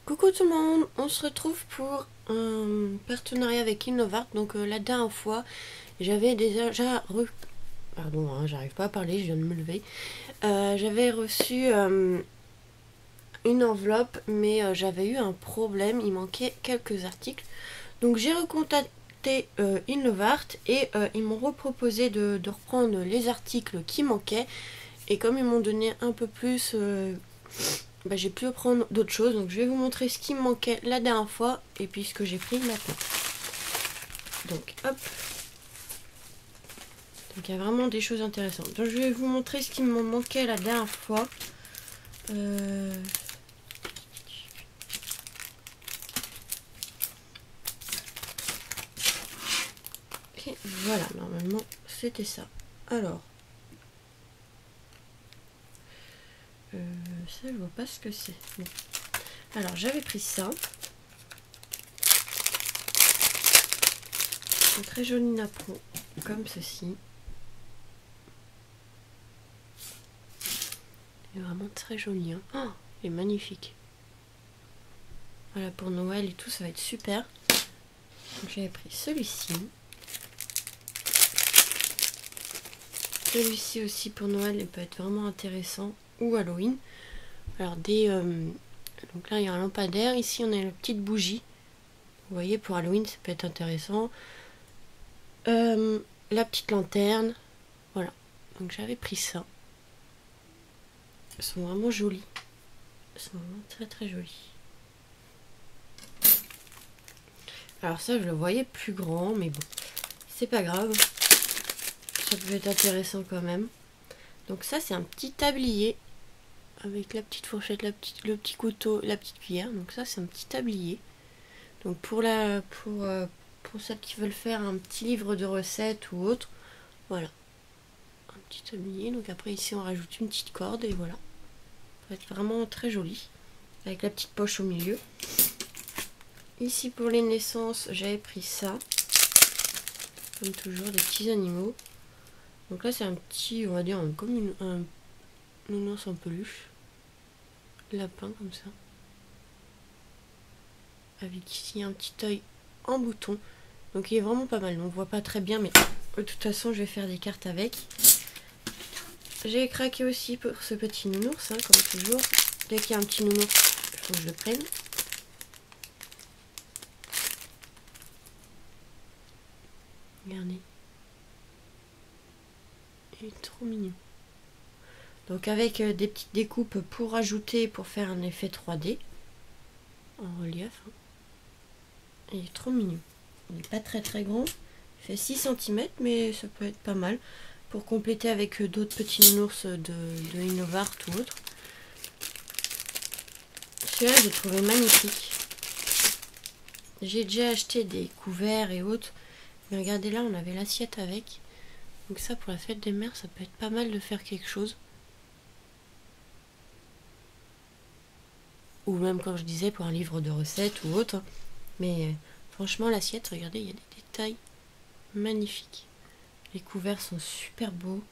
Coucou tout le monde, on se retrouve pour un partenariat avec Innovart. Donc la dernière fois, j'avais déjà Pardon, hein, j'arrive pas à parler, je viens de me lever. J'avais reçu une enveloppe, mais j'avais eu un problème, il manquait quelques articles. Donc j'ai recontacté Innovart et ils m'ont reproposé de reprendre les articles qui manquaient. Et comme ils m'ont donné un peu plus... j'ai pu prendre d'autres choses, donc je vais vous montrer ce qui me manquait la dernière fois et puis ce que j'ai pris maintenant. Donc hop, donc il y a vraiment des choses intéressantes. Donc je vais vous montrer ce qui me manquait la dernière fois. Et voilà, normalement c'était ça. Alors ça je vois pas ce que c'est. Bon. Alors j'avais pris ça. Un très joli napperon comme ceci. Il est vraiment très joli, hein. Oh, il est magnifique. Voilà, pour Noël et tout, ça va être super. Donc j'avais pris celui-ci. Celui-ci aussi pour Noël, il peut être vraiment intéressant. Ou Halloween. Alors donc là il y a un lampadaire. Ici on a une petite bougie. Vous voyez, pour Halloween ça peut être intéressant. La petite lanterne. Voilà. Donc j'avais pris ça. Ils sont vraiment jolis. Ils sont vraiment très très jolis. Alors ça je le voyais plus grand, mais bon, c'est pas grave. Ça peut être intéressant quand même. Donc ça c'est un petit tablier avec la petite fourchette, le petit couteau, la petite cuillère. Donc ça c'est un petit tablier. Donc pour celles qui veulent faire un petit livre de recettes ou autre, voilà, un petit tablier. Donc après ici on rajoute une petite corde et voilà. Ça va être vraiment très joli avec la petite poche au milieu. Ici pour les naissances j'avais pris ça, comme toujours des petits animaux. Donc là c'est un petit, on va dire comme un nounours en peluche, lapin comme ça, avec ici un petit œil en bouton. Donc il est vraiment pas mal, on voit pas très bien, mais de toute façon je vais faire des cartes avec. J'ai craqué aussi pour ce petit nounours, hein, comme toujours. Dès qu'il y a un petit nounours, il faut que je le prenne. Regardez. Il est trop mignon. Donc avec des petites découpes pour ajouter, pour faire un effet 3D en relief. Hein. Il est trop mignon. Il n'est pas très très grand. Il fait 6 cm, mais ça peut être pas mal pour compléter avec d'autres petits nounours de Innovart ou autre. Celui-là, j'ai trouvé magnifique. J'ai déjà acheté des couverts et autres. Mais regardez là, on avait l'assiette avec. Donc ça, pour la fête des mères, ça peut être pas mal de faire quelque chose. Ou même, comme je disais, pour un livre de recettes ou autre. Mais franchement, l'assiette, regardez, il y a des détails magnifiques. Les couverts sont super beaux.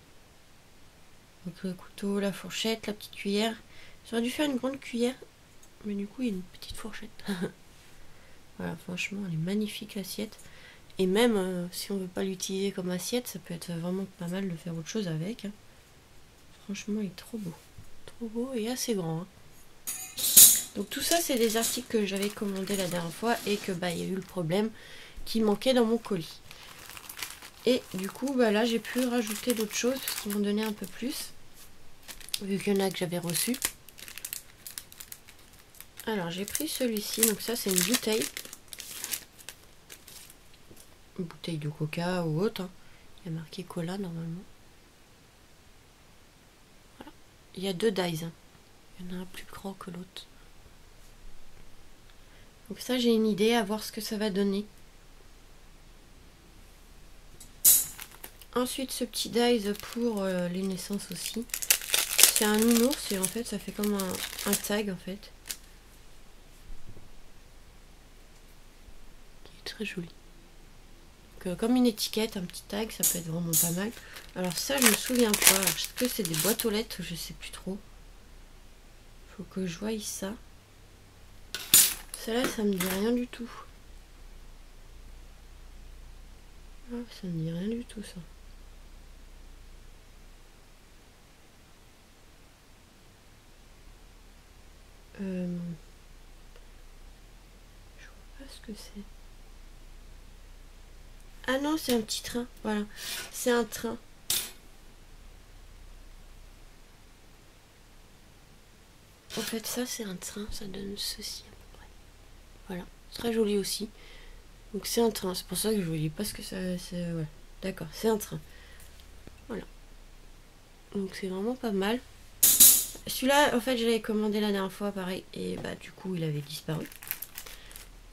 Donc le couteau, la fourchette, la petite cuillère. J'aurais dû faire une grande cuillère. Mais du coup, il y a une petite fourchette. Voilà, franchement, elle est magnifique, l'assiette. Et même si on veut pas l'utiliser comme assiette, ça peut être vraiment pas mal de faire autre chose avec. Hein. Franchement, il est trop beau. Trop beau et assez grand. Hein. Donc tout ça, c'est des articles que j'avais commandés la dernière fois et que il y a eu le problème qui manquait dans mon colis. Et du coup, là, j'ai pu rajouter d'autres choses parce qu'ils m'ont donné un peu plus. Vu qu'il y en a que j'avais reçu. Alors, j'ai pris celui-ci. Donc ça, c'est une bouteille. Une bouteille de coca ou autre. Hein. Il y a marqué cola normalement. Voilà. Il y a 2 dies. Hein. Il y en a un plus grand que l'autre. Donc ça, j'ai une idée à voir ce que ça va donner. Ensuite, ce petit dies pour les naissances aussi. C'est un nounours et en fait, ça fait comme un tag en fait. Qui est très joli. Donc, comme une étiquette, un petit tag, ça peut être vraiment pas mal. Alors ça, je me souviens pas. Alors, est-ce que c'est des boîtes aux lettres? Je sais plus trop. Faut que je voie ça. Celle-là, ça me dit rien du tout. Ah, ça me dit rien du tout, ça. Je vois pas ce que c'est. Ah non, c'est un petit train. Voilà. C'est un train. En fait, ça, c'est un train. Ça donne ceci à peu près. Voilà. Très joli aussi. Donc, c'est un train. C'est pour ça que je ne voyais pas ce que ça... Ouais. D'accord, c'est un train. Voilà. Donc, c'est vraiment pas mal. Celui-là, en fait, je l'avais commandé la dernière fois, pareil. Et bah, du coup, il avait disparu.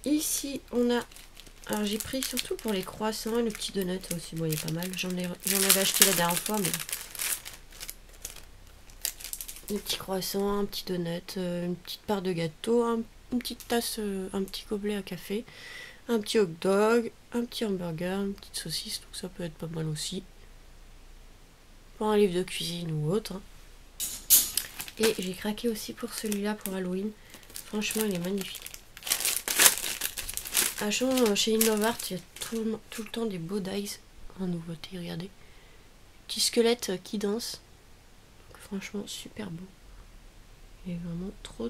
Ici, on a... Alors, j'ai pris surtout pour les croissants et le petit donut aussi. Bon, il est pas mal. J'en avais acheté la dernière fois, mais... Des petits croissants, un petit donut, une petite part de gâteau, une petite tasse, un petit gobelet à café, un petit hot dog, un petit hamburger, une petite saucisse, donc ça peut être pas mal aussi. Pour un livre de cuisine ou autre. Et j'ai craqué aussi pour celui-là pour Halloween. Franchement, il est magnifique. Chez Innovart, il y a tout le temps des beaux dies en nouveauté, regardez. Petit squelette qui danse. Donc, franchement, super beau. Il est vraiment trop